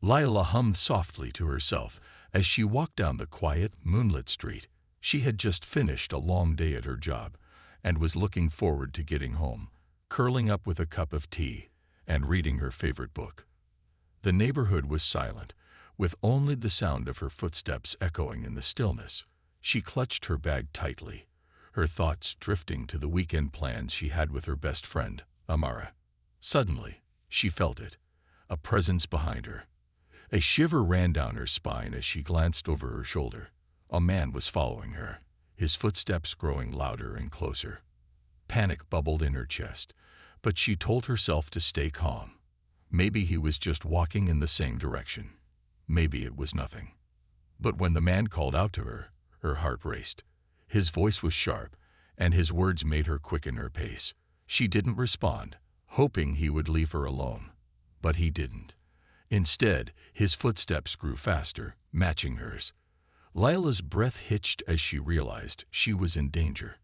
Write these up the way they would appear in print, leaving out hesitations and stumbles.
Lila hummed softly to herself as she walked down the quiet, moonlit street. She had just finished a long day at her job and was looking forward to getting home, curling up with a cup of tea and reading her favorite book. The neighborhood was silent, with only the sound of her footsteps echoing in the stillness. She clutched her bag tightly, her thoughts drifting to the weekend plans she had with her best friend, Amara. Suddenly, she felt it, a presence behind her. A shiver ran down her spine as she glanced over her shoulder. A man was following her, his footsteps growing louder and closer. Panic bubbled in her chest, but she told herself to stay calm. Maybe he was just walking in the same direction. Maybe it was nothing. But when the man called out to her, her heart raced. His voice was sharp, and his words made her quicken her pace. She didn't respond, hoping he would leave her alone. But he didn't. Instead, his footsteps grew faster, matching hers. Lila's breath hitched as she realized she was in danger.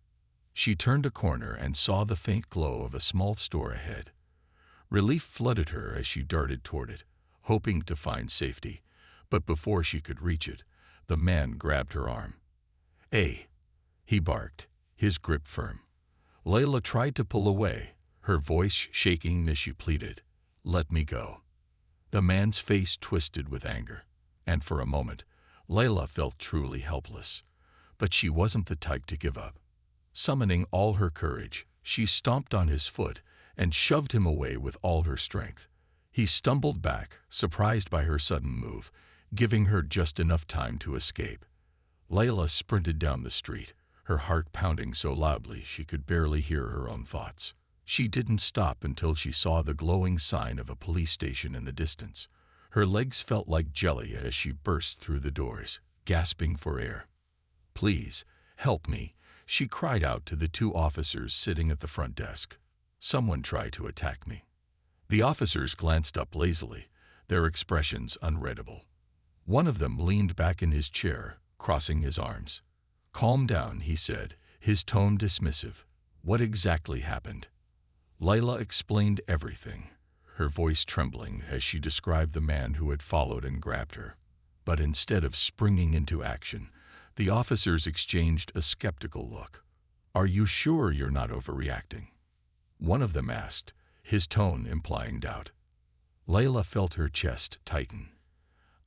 She turned a corner and saw the faint glow of a small store ahead. Relief flooded her as she darted toward it, hoping to find safety. But before she could reach it, the man grabbed her arm. "Hey!" he barked, his grip firm. Lila tried to pull away, her voice shaking as she pleaded, "Let me go." The man's face twisted with anger, and for a moment, Lila felt truly helpless. But she wasn't the type to give up. Summoning all her courage, she stomped on his foot and shoved him away with all her strength. He stumbled back, surprised by her sudden move, giving her just enough time to escape. Lila sprinted down the street, her heart pounding so loudly she could barely hear her own thoughts. She didn't stop until she saw the glowing sign of a police station in the distance. Her legs felt like jelly as she burst through the doors, gasping for air. "Please, help me," she cried out to the two officers sitting at the front desk. "Someone tried to attack me." The officers glanced up lazily, their expressions unreadable. One of them leaned back in his chair, crossing his arms. "Calm down," he said, his tone dismissive. "What exactly happened?" Lila explained everything, her voice trembling as she described the man who had followed and grabbed her. But instead of springing into action, the officers exchanged a skeptical look. "Are you sure you're not overreacting?" one of them asked, his tone implying doubt. Lila felt her chest tighten.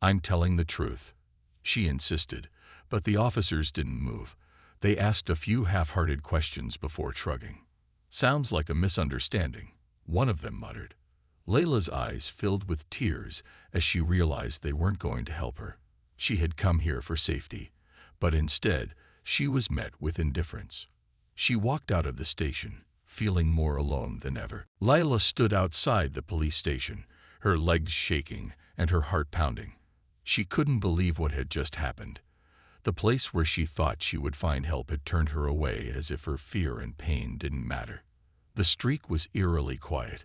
"I'm telling the truth," she insisted, but the officers didn't move. They asked a few half-hearted questions before shrugging. "Sounds like a misunderstanding," one of them muttered. Layla's eyes filled with tears as she realized they weren't going to help her. She had come here for safety, but instead, she was met with indifference. She walked out of the station, feeling more alone than ever. Lila stood outside the police station, her legs shaking and her heart pounding. She couldn't believe what had just happened. The place where she thought she would find help had turned her away as if her fear and pain didn't matter. The street was eerily quiet,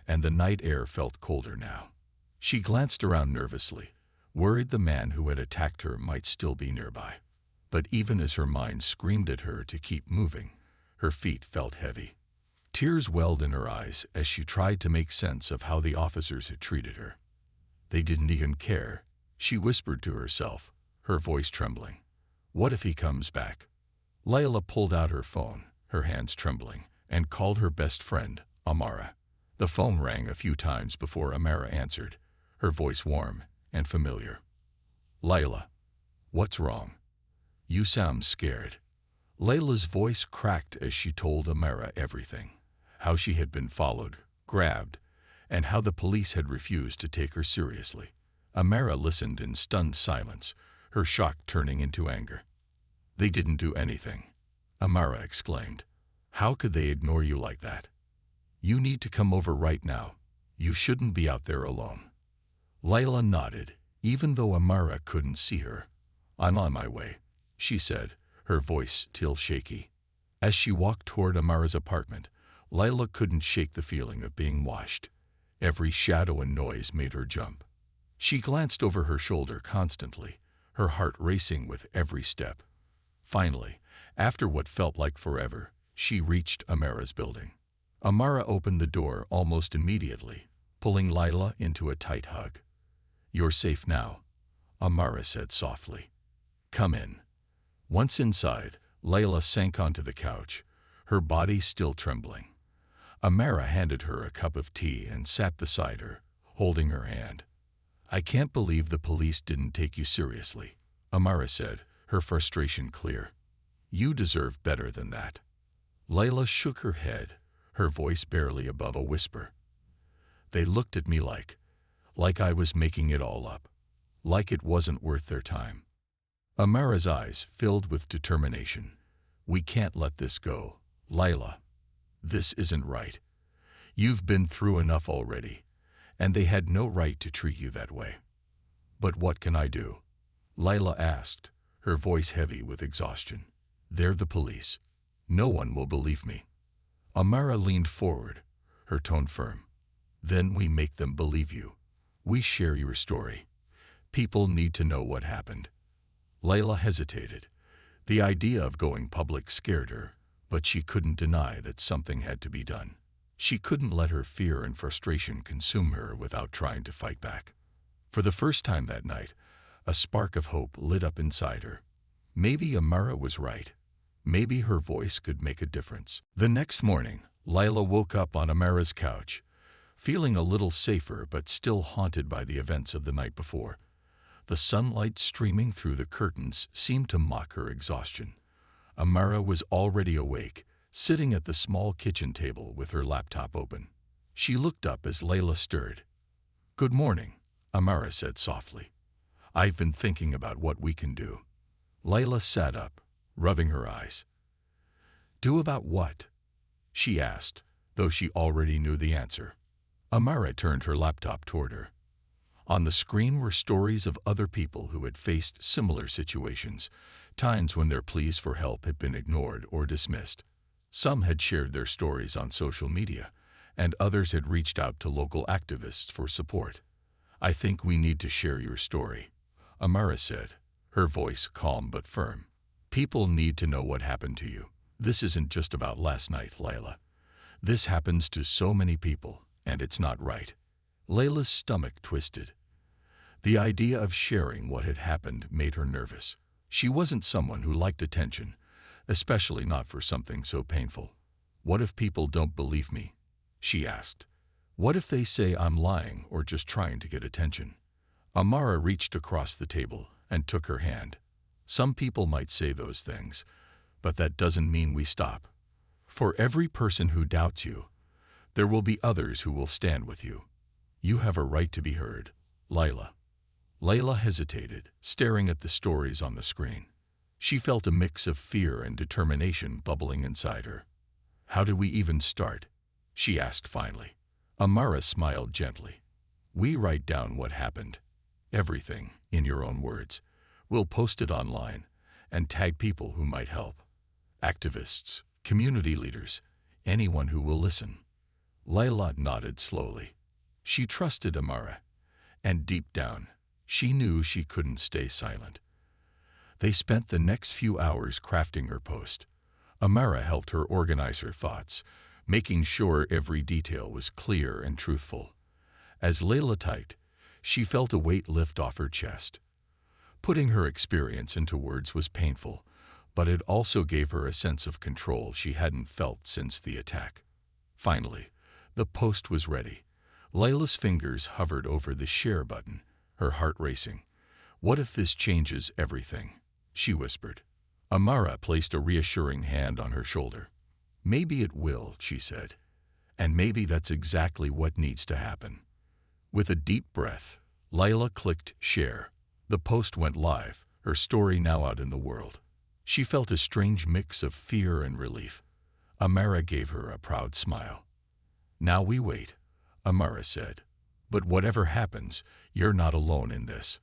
and the night air felt colder now. She glanced around nervously, worried the man who had attacked her might still be nearby. But even as her mind screamed at her to keep moving, her feet felt heavy. Tears welled in her eyes as she tried to make sense of how the officers had treated her. They didn't even care, she whispered to herself, her voice trembling. "What if he comes back?" Lila pulled out her phone, her hands trembling, and called her best friend, Amara. The phone rang a few times before Amara answered, her voice warm and familiar. "Lila, what's wrong? You sound scared." Layla's voice cracked as she told Amara everything. How she had been followed, grabbed, and how the police had refused to take her seriously. Amara listened in stunned silence, her shock turning into anger. "They didn't do anything," Amara exclaimed. "How could they ignore you like that? You need to come over right now. You shouldn't be out there alone." Layla nodded, even though Amara couldn't see her. "I'm on my way," she said, her voice still shaky. As she walked toward Amara's apartment, Layla couldn't shake the feeling of being watched. Every shadow and noise made her jump. She glanced over her shoulder constantly, her heart racing with every step. Finally, after what felt like forever, she reached Amara's building. Amara opened the door almost immediately, pulling Layla into a tight hug. "You're safe now," Amara said softly. "Come in." Once inside, Layla sank onto the couch, her body still trembling. Amara handed her a cup of tea and sat beside her, holding her hand. "I can't believe the police didn't take you seriously," Amara said, her frustration clear. "You deserve better than that." Layla shook her head, her voice barely above a whisper. "They looked at me like I was making it all up, like it wasn't worth their time." Amara's eyes filled with determination. "We can't let this go, Layla. This isn't right. You've been through enough already, and they had no right to treat you that way." "But what can I do?" Layla asked, her voice heavy with exhaustion. "They're the police. No one will believe me." Amara leaned forward, her tone firm. "Then we make them believe you. We share your story. People need to know what happened." Layla hesitated. The idea of going public scared her, but she couldn't deny that something had to be done. She couldn't let her fear and frustration consume her without trying to fight back. For the first time that night, a spark of hope lit up inside her. Maybe Amara was right. Maybe her voice could make a difference. The next morning, Layla woke up on Amara's couch, feeling a little safer but still haunted by the events of the night before. The sunlight streaming through the curtains seemed to mock her exhaustion. Amara was already awake, sitting at the small kitchen table with her laptop open. She looked up as Layla stirred. "Good morning," Amara said softly. "I've been thinking about what we can do." Layla sat up, rubbing her eyes. "Do about what?" she asked, though she already knew the answer. Amara turned her laptop toward her. On the screen were stories of other people who had faced similar situations, times when their pleas for help had been ignored or dismissed. Some had shared their stories on social media, and others had reached out to local activists for support. "I think we need to share your story," Amara said, her voice calm but firm. "People need to know what happened to you. This isn't just about last night, Layla. This happens to so many people, and it's not right." Layla's stomach twisted. The idea of sharing what had happened made her nervous. She wasn't someone who liked attention, especially not for something so painful. "What if people don't believe me?" she asked. "What if they say I'm lying or just trying to get attention?" Amara reached across the table and took her hand. "Some people might say those things, but that doesn't mean we stop. For every person who doubts you, there will be others who will stand with you. You have a right to be heard, Layla." Layla hesitated, staring at the stories on the screen. She felt a mix of fear and determination bubbling inside her. "How do we even start?" she asked finally. Amara smiled gently. "We write down what happened. Everything, in your own words. We'll post it online and tag people who might help. Activists, community leaders, anyone who will listen." Layla nodded slowly. She trusted Amara, and deep down, she knew she couldn't stay silent. They spent the next few hours crafting her post. Amara helped her organize her thoughts, making sure every detail was clear and truthful. As Layla typed, she felt a weight lift off her chest. Putting her experience into words was painful, but it also gave her a sense of control she hadn't felt since the attack. Finally, the post was ready. Layla's fingers hovered over the share button, her heart racing. "What if this changes everything?" she whispered. Amara placed a reassuring hand on her shoulder. "Maybe it will," she said. "And maybe that's exactly what needs to happen." With a deep breath, Layla clicked share. The post went live, her story now out in the world. She felt a strange mix of fear and relief. Amara gave her a proud smile. "Now we wait," Amara said. "But whatever happens, you're not alone in this."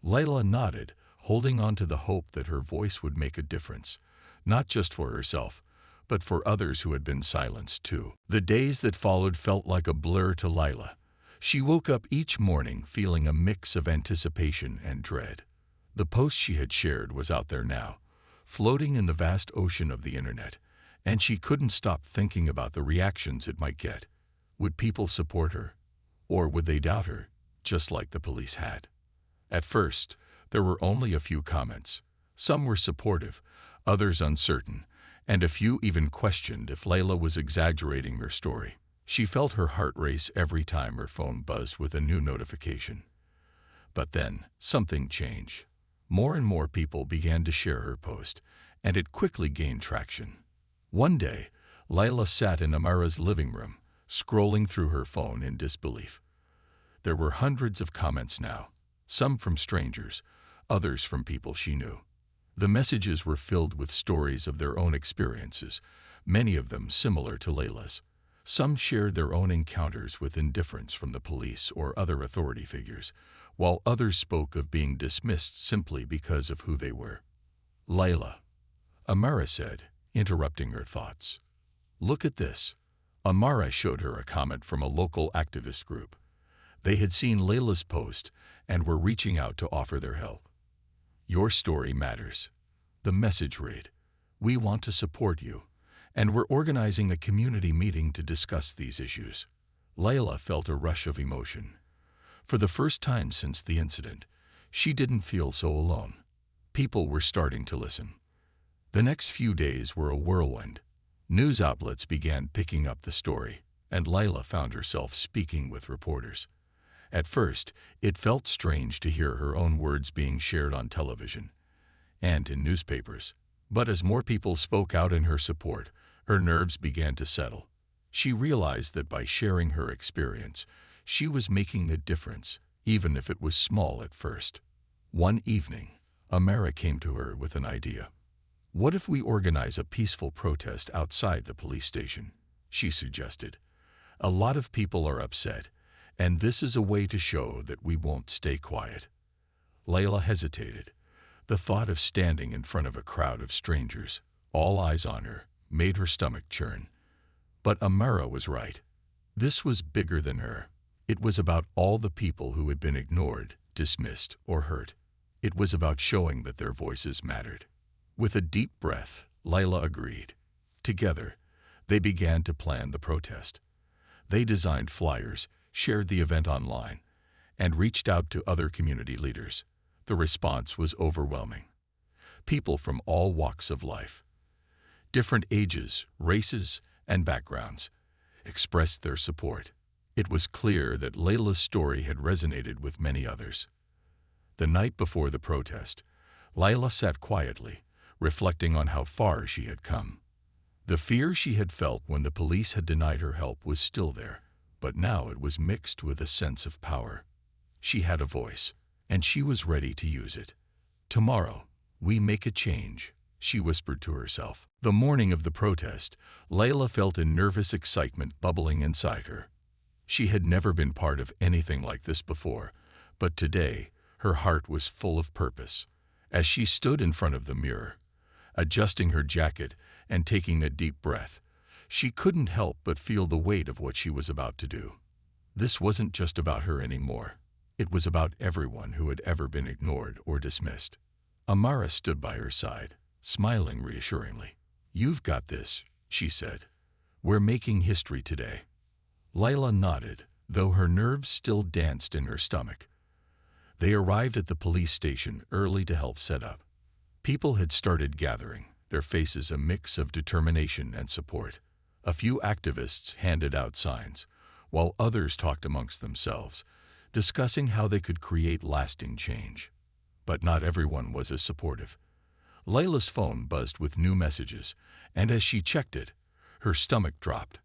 Layla nodded, holding on to the hope that her voice would make a difference, not just for herself, but for others who had been silenced too. The days that followed felt like a blur to Layla. She woke up each morning feeling a mix of anticipation and dread. The post she had shared was out there now, floating in the vast ocean of the internet, and she couldn't stop thinking about the reactions it might get. Would people support her? Or would they doubt her, just like the police had. At first, there were only a few comments. Some were supportive, others uncertain, and a few even questioned if Layla was exaggerating her story. She felt her heart race every time her phone buzzed with a new notification. But then, something changed. More and more people began to share her post, and it quickly gained traction. One day, Layla sat in Amara's living room, scrolling through her phone in disbelief. There were hundreds of comments now, some from strangers, others from people she knew. The messages were filled with stories of their own experiences, many of them similar to Layla's. Some shared their own encounters with indifference from the police or other authority figures, while others spoke of being dismissed simply because of who they were. "Layla," Amara said, interrupting her thoughts. "Look at this." Amara showed her a comment from a local activist group. They had seen Layla's post and were reaching out to offer their help. "Your story matters." The message read, "We want to support you, and we're organizing a community meeting to discuss these issues." Layla felt a rush of emotion. For the first time since the incident, she didn't feel so alone. People were starting to listen. The next few days were a whirlwind. News outlets began picking up the story, and Layla found herself speaking with reporters. At first, it felt strange to hear her own words being shared on television and in newspapers. But as more people spoke out in her support, her nerves began to settle. She realized that by sharing her experience, she was making a difference, even if it was small at first. One evening, Amara came to her with an idea. "What if we organize a peaceful protest outside the police station?" she suggested. "A lot of people are upset, and this is a way to show that we won't stay quiet." Layla hesitated. The thought of standing in front of a crowd of strangers, all eyes on her, made her stomach churn. But Amara was right. This was bigger than her. It was about all the people who had been ignored, dismissed, or hurt. It was about showing that their voices mattered. With a deep breath, Layla agreed. Together, they began to plan the protest. They designed flyers, shared the event online, and reached out to other community leaders. The response was overwhelming. People from all walks of life, different ages, races, and backgrounds, expressed their support. It was clear that Layla's story had resonated with many others. The night before the protest, Layla sat quietly, reflecting on how far she had come. The fear she had felt when the police had denied her help was still there, but now it was mixed with a sense of power. She had a voice, and she was ready to use it. "Tomorrow, we make a change," she whispered to herself. The morning of the protest, Layla felt a nervous excitement bubbling inside her. She had never been part of anything like this before, but today her heart was full of purpose. As she stood in front of the mirror, adjusting her jacket and taking a deep breath, she couldn't help but feel the weight of what she was about to do. This wasn't just about her anymore. It was about everyone who had ever been ignored or dismissed. Amara stood by her side, smiling reassuringly. "You've got this," she said. "We're making history today." Layla nodded, though her nerves still danced in her stomach. They arrived at the police station early to help set up. People had started gathering, their faces a mix of determination and support. A few activists handed out signs, while others talked amongst themselves, discussing how they could create lasting change. But not everyone was as supportive. Layla's phone buzzed with new messages, and as she checked it, her stomach dropped.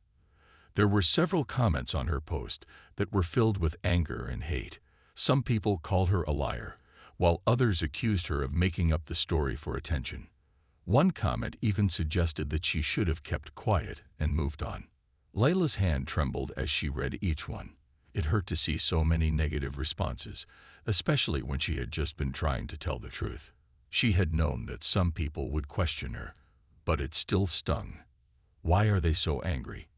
There were several comments on her post that were filled with anger and hate. Some people called her a liar, while others accused her of making up the story for attention. One comment even suggested that she should have kept quiet and moved on. Layla's hand trembled as she read each one. It hurt to see so many negative responses, especially when she had just been trying to tell the truth. She had known that some people would question her, but it still stung. "Why are they so angry?"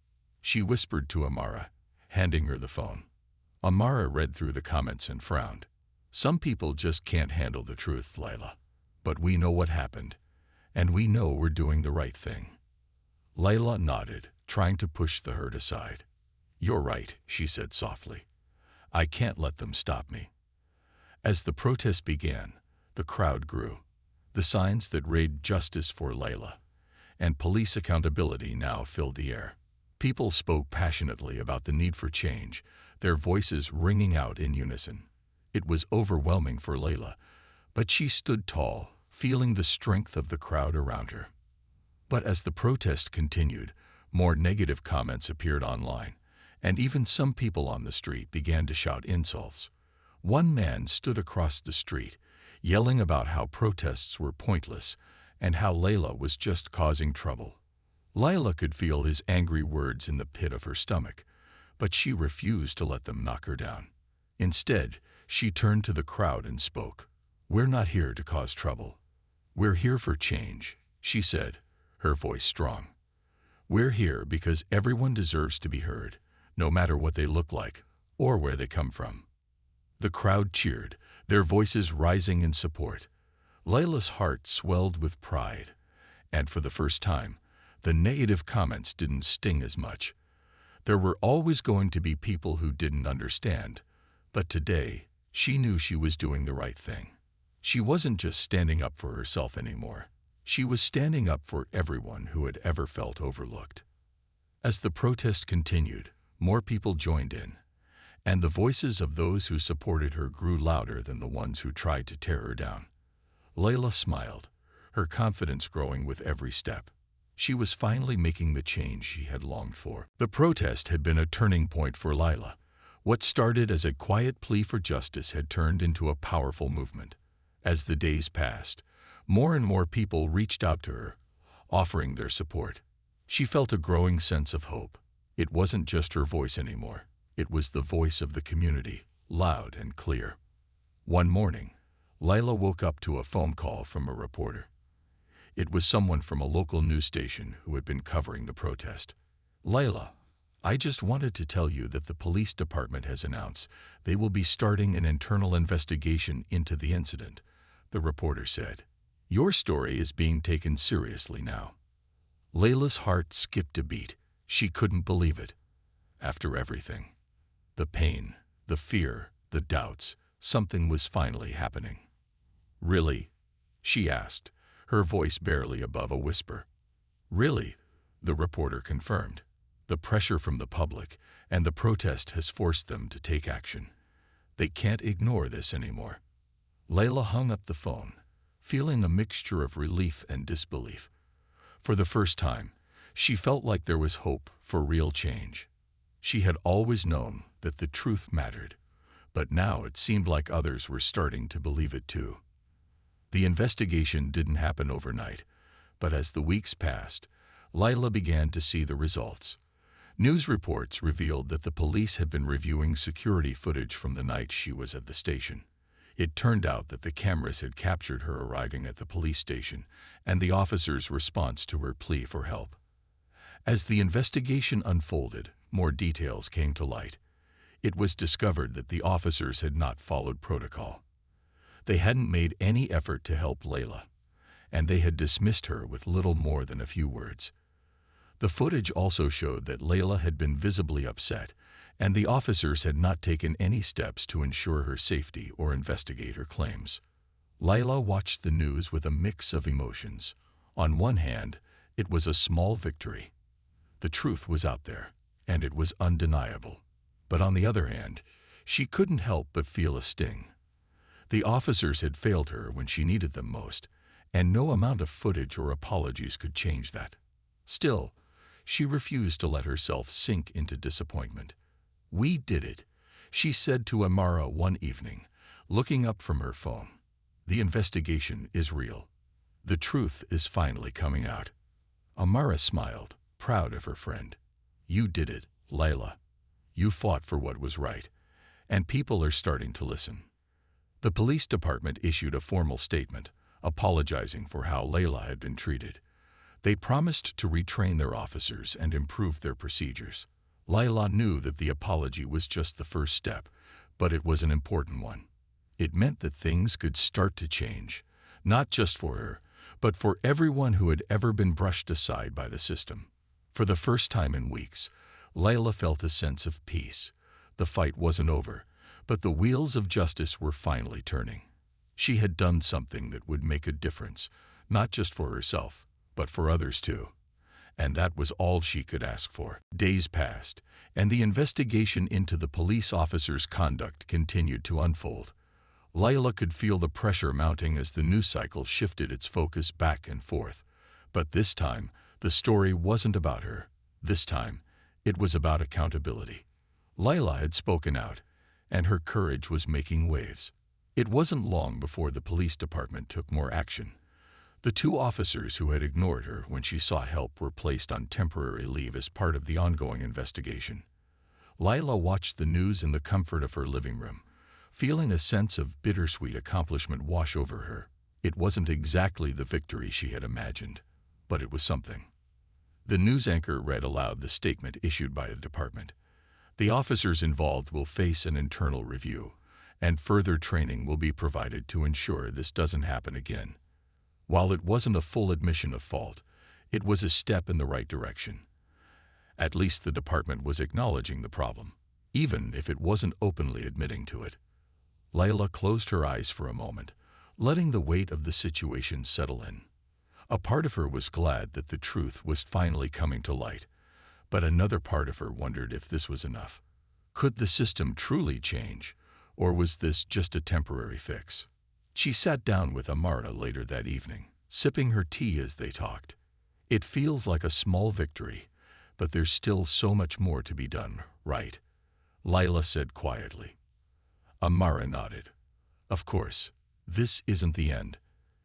she whispered to Amara, handing her the phone. Amara read through the comments and frowned. "Some people just can't handle the truth, Layla. But we know what happened, and we know we're doing the right thing." Layla nodded, trying to push the hurt aside. "You're right," she said softly. I can't let them stop me. As the protest began, the crowd grew. The signs that read justice for Layla and police accountability now filled the air. People spoke passionately about the need for change, their voices ringing out in unison. It was overwhelming for Layla, but she stood tall, feeling the strength of the crowd around her. But as the protest continued, more negative comments appeared online, and even some people on the street began to shout insults. One man stood across the street, yelling about how protests were pointless and how Layla was just causing trouble. Layla could feel his angry words in the pit of her stomach, but she refused to let them knock her down. Instead, she turned to the crowd and spoke. "We're not here to cause trouble. We're here for change," she said, her voice strong. "We're here because everyone deserves to be heard, no matter what they look like or where they come from." The crowd cheered, their voices rising in support. Layla's heart swelled with pride, and for the first time, the negative comments didn't sting as much. There were always going to be people who didn't understand, but today, she knew she was doing the right thing. She wasn't just standing up for herself anymore. She was standing up for everyone who had ever felt overlooked. As the protest continued, more people joined in, and the voices of those who supported her grew louder than the ones who tried to tear her down. Layla smiled, her confidence growing with every step. She was finally making the change she had longed for. The protest had been a turning point for Layla. What started as a quiet plea for justice had turned into a powerful movement. As the days passed, more and more people reached out to her, offering their support. She felt a growing sense of hope. It wasn't just her voice anymore. It was the voice of the community, loud and clear. One morning, Layla woke up to a phone call from a reporter. It was someone from a local news station who had been covering the protest. "Layla, I just wanted to tell you that the police department has announced they will be starting an internal investigation into the incident," the reporter said. "Your story is being taken seriously now." Layla's heart skipped a beat. She couldn't believe it. After everything, the pain, the fear, the doubts, something was finally happening. "Really?" she asked, her voice barely above a whisper. "Really?" the reporter confirmed. "The pressure from the public and the protest has forced them to take action. They can't ignore this anymore." Layla hung up the phone, feeling a mixture of relief and disbelief. For the first time, she felt like there was hope for real change. She had always known that the truth mattered, but now it seemed like others were starting to believe it too. The investigation didn't happen overnight, but as the weeks passed, Layla began to see the results. News reports revealed that the police had been reviewing security footage from the night she was at the station. It turned out that the cameras had captured her arriving at the police station and the officer's response to her plea for help. As the investigation unfolded, more details came to light. It was discovered that the officers had not followed protocol. They hadn't made any effort to help Layla, and they had dismissed her with little more than a few words. The footage also showed that Layla had been visibly upset, and the officers had not taken any steps to ensure her safety or investigate her claims. Layla watched the news with a mix of emotions. On one hand, it was a small victory. The truth was out there, and it was undeniable. But on the other hand, she couldn't help but feel a sting. The officers had failed her when she needed them most, and no amount of footage or apologies could change that. Still, she refused to let herself sink into disappointment. "We did it," she said to Amara one evening, looking up from her phone. "The investigation is real. The truth is finally coming out." Amara smiled, proud of her friend. "You did it, Layla. You fought for what was right, and people are starting to listen." The police department issued a formal statement, apologizing for how Layla had been treated. They promised to retrain their officers and improve their procedures. Layla knew that the apology was just the first step, but it was an important one. It meant that things could start to change, not just for her, but for everyone who had ever been brushed aside by the system. For the first time in weeks, Layla felt a sense of peace. The fight wasn't over, But the wheels of justice were finally turning. She had done something that would make a difference, not just for herself, but for others too. And that was all she could ask for. Days passed, and the investigation into the police officer's conduct continued to unfold. Layla could feel the pressure mounting as the news cycle shifted its focus back and forth. But this time, the story wasn't about her. This time, it was about accountability. Layla had spoken out, and her courage was making waves. It wasn't long before the police department took more action. The two officers who had ignored her when she sought help were placed on temporary leave as part of the ongoing investigation. Layla watched the news in the comfort of her living room, feeling a sense of bittersweet accomplishment wash over her. It wasn't exactly the victory she had imagined, but it was something. The news anchor read aloud the statement issued by the department. The officers involved will face an internal review, and further training will be provided to ensure this doesn't happen again. While it wasn't a full admission of fault, it was a step in the right direction. At least the department was acknowledging the problem, even if it wasn't openly admitting to it. Layla closed her eyes for a moment, letting the weight of the situation settle in. A part of her was glad that the truth was finally coming to light, but another part of her wondered if this was enough. Could the system truly change, or was this just a temporary fix? She sat down with Amara later that evening, sipping her tea as they talked. It feels like a small victory, but there's still so much more to be done, right? Layla said quietly. Amara nodded. Of course, this isn't the end.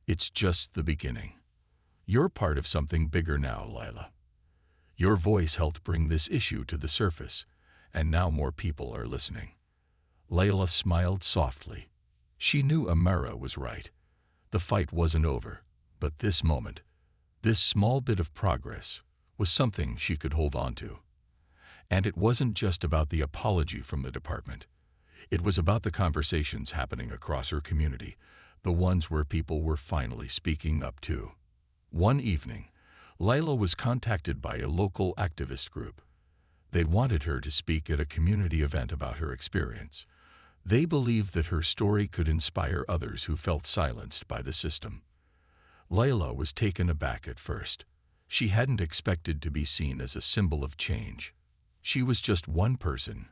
It's just the beginning. You're part of something bigger now, Layla. Your voice helped bring this issue to the surface, and now more people are listening. Layla smiled softly. She knew Amara was right. The fight wasn't over, but this moment, this small bit of progress, was something she could hold on to. And it wasn't just about the apology from the department. It was about the conversations happening across her community, the ones where people were finally speaking up too. One evening, Layla was contacted by a local activist group. They wanted her to speak at a community event about her experience. They believed that her story could inspire others who felt silenced by the system. Layla was taken aback at first. She hadn't expected to be seen as a symbol of change. She was just one person,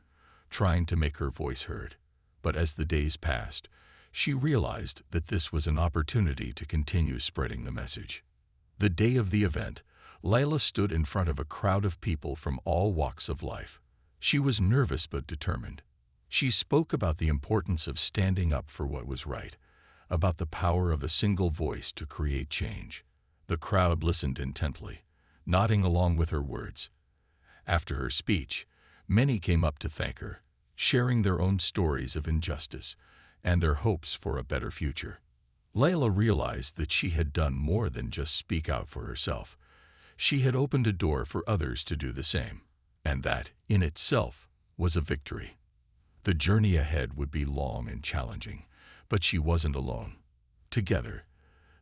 trying to make her voice heard. But as the days passed, she realized that this was an opportunity to continue spreading the message. The day of the event, Layla stood in front of a crowd of people from all walks of life. She was nervous but determined. She spoke about the importance of standing up for what was right, about the power of a single voice to create change. The crowd listened intently, nodding along with her words. After her speech, many came up to thank her, sharing their own stories of injustice and their hopes for a better future. Layla realized that she had done more than just speak out for herself. She had opened a door for others to do the same, and that, in itself, was a victory. The journey ahead would be long and challenging, but she wasn't alone. Together,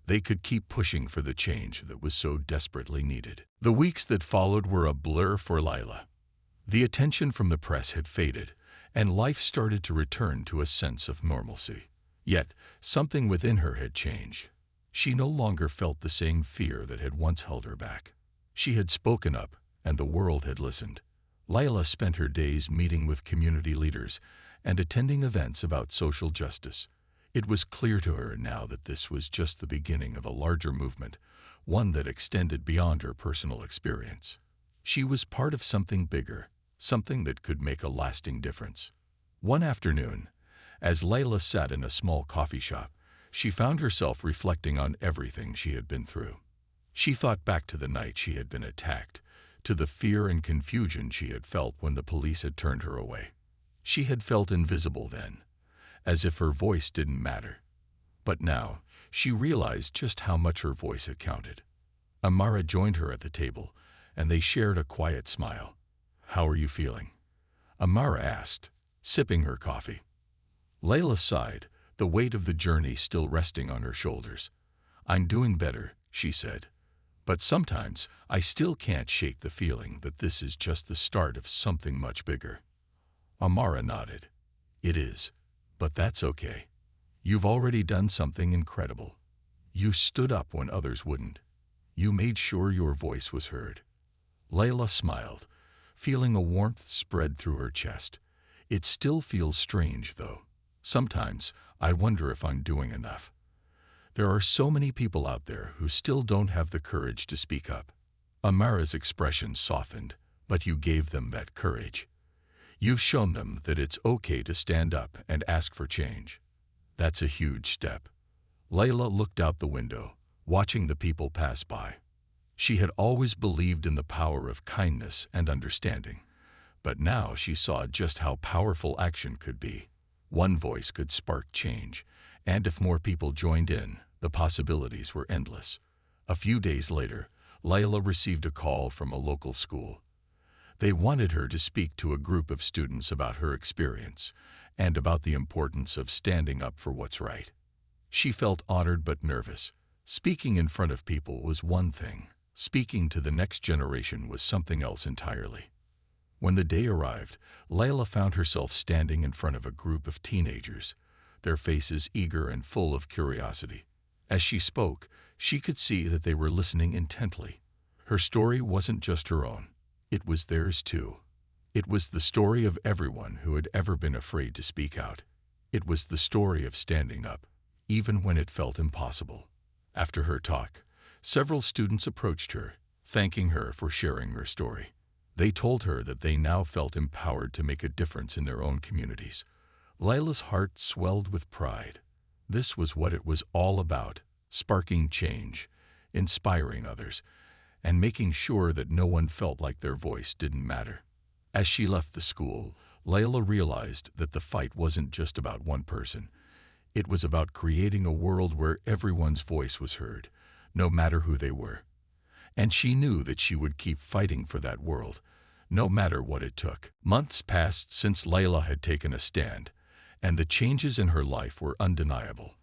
they could keep pushing for the change that was so desperately needed. The weeks that followed were a blur for Layla. The attention from the press had faded, and life started to return to a sense of normalcy. Yet, something within her had changed. She no longer felt the same fear that had once held her back. She had spoken up, and the world had listened. Layla spent her days meeting with community leaders and attending events about social justice. It was clear to her now that this was just the beginning of a larger movement, one that extended beyond her personal experience. She was part of something bigger, something that could make a lasting difference. One afternoon, as Layla sat in a small coffee shop, she found herself reflecting on everything she had been through. She thought back to the night she had been attacked, to the fear and confusion she had felt when the police had turned her away. She had felt invisible then, as if her voice didn't matter. But now, she realized just how much her voice had counted. Amara joined her at the table, and they shared a quiet smile. "How are you feeling?" Amara asked, sipping her coffee. Layla sighed, the weight of the journey still resting on her shoulders. "I'm doing better," she said. "But sometimes I still can't shake the feeling that this is just the start of something much bigger." Amara nodded. It is. But that's okay. You've already done something incredible. You stood up when others wouldn't. You made sure your voice was heard. Layla smiled, feeling a warmth spread through her chest. It still feels strange, though. Sometimes I wonder if I'm doing enough. There are so many people out there who still don't have the courage to speak up. Amara's expression softened, but you gave them that courage. You've shown them that it's okay to stand up and ask for change. That's a huge step. Layla looked out the window, watching the people pass by. She had always believed in the power of kindness and understanding, but now she saw just how powerful action could be. One voice could spark change, and if more people joined in, the possibilities were endless. A few days later, Layla received a call from a local school. They wanted her to speak to a group of students about her experience and about the importance of standing up for what's right. She felt honored but nervous. Speaking in front of people was one thing. Speaking to the next generation was something else entirely. When the day arrived, Layla found herself standing in front of a group of teenagers, their faces eager and full of curiosity. As she spoke, she could see that they were listening intently. Her story wasn't just her own. It was theirs too. It was the story of everyone who had ever been afraid to speak out. It was the story of standing up, even when it felt impossible. After her talk, several students approached her, thanking her for sharing her story. They told her that they now felt empowered to make a difference in their own communities. Layla's heart swelled with pride. This was what it was all about, sparking change, inspiring others, and making sure that no one felt like their voice didn't matter. As she left the school, Layla realized that the fight wasn't just about one person. It was about creating a world where everyone's voice was heard, no matter who they were. And she knew that she would keep fighting for that world, no matter what it took. Months passed since Layla had taken a stand, and the changes in her life were undeniable.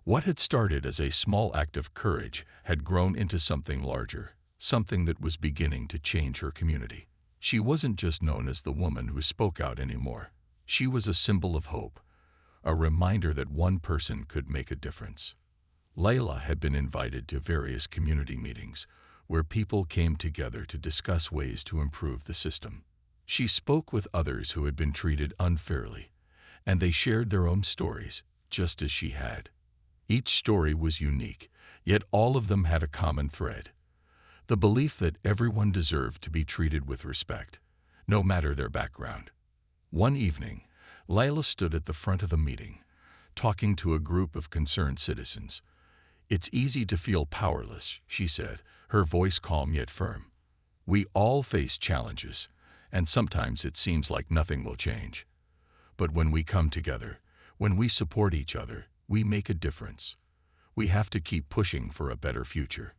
What had started as a small act of courage had grown into something larger, something that was beginning to change her community. She wasn't just known as the woman who spoke out anymore. She was a symbol of hope, a reminder that one person could make a difference. Layla had been invited to various community meetings, where people came together to discuss ways to improve the system. She spoke with others who had been treated unfairly, and they shared their own stories, just as she had. Each story was unique, yet all of them had a common thread: the belief that everyone deserved to be treated with respect, no matter their background. One evening, Layla stood at the front of the meeting, talking to a group of concerned citizens. "It's easy to feel powerless," she said, her voice calm yet firm. "We all face challenges, and sometimes it seems like nothing will change. But when we come together, when we support each other, we make a difference. We have to keep pushing for a better future."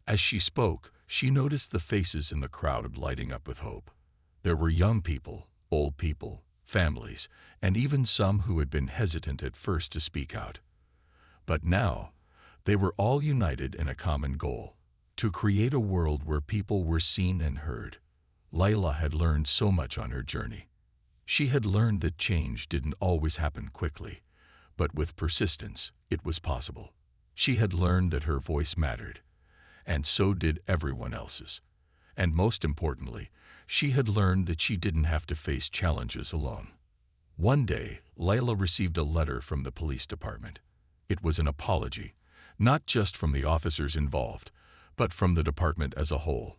As she spoke, she noticed the faces in the crowd lighting up with hope. There were young people, old people, families, and even some who had been hesitant at first to speak out. But now, they were all united in a common goal: to create a world where people were seen and heard. Layla had learned so much on her journey. She had learned that change didn't always happen quickly, but with persistence, it was possible. She had learned that her voice mattered, and so did everyone else's. And most importantly, she had learned that she didn't have to face challenges alone. One day, Layla received a letter from the police department. It was an apology, not just from the officers involved, but from the department as a whole.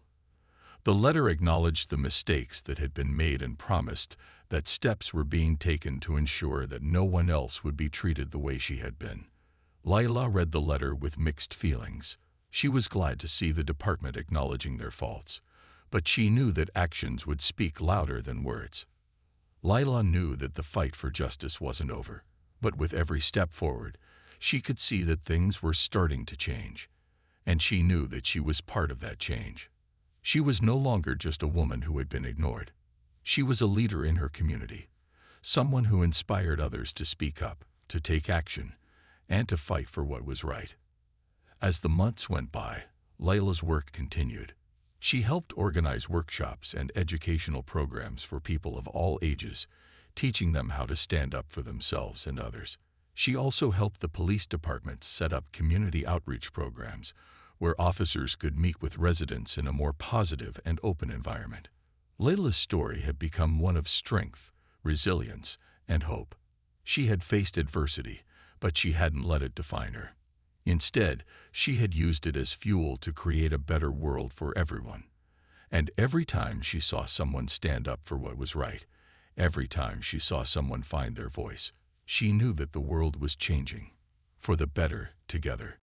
The letter acknowledged the mistakes that had been made and promised that steps were being taken to ensure that no one else would be treated the way she had been. Layla read the letter with mixed feelings. She was glad to see the department acknowledging their faults, but she knew that actions would speak louder than words. Layla knew that the fight for justice wasn't over, but with every step forward, she could see that things were starting to change, and she knew that she was part of that change. She was no longer just a woman who had been ignored. She was a leader in her community, someone who inspired others to speak up, to take action, and to fight for what was right. As the months went by, Layla's work continued. She helped organize workshops and educational programs for people of all ages, teaching them how to stand up for themselves and others. She also helped the police department set up community outreach programs where officers could meet with residents in a more positive and open environment. Layla's story had become one of strength, resilience, and hope. She had faced adversity, but she hadn't let it define her. Instead, she had used it as fuel to create a better world for everyone. And every time she saw someone stand up for what was right, every time she saw someone find their voice, she knew that the world was changing for the better together.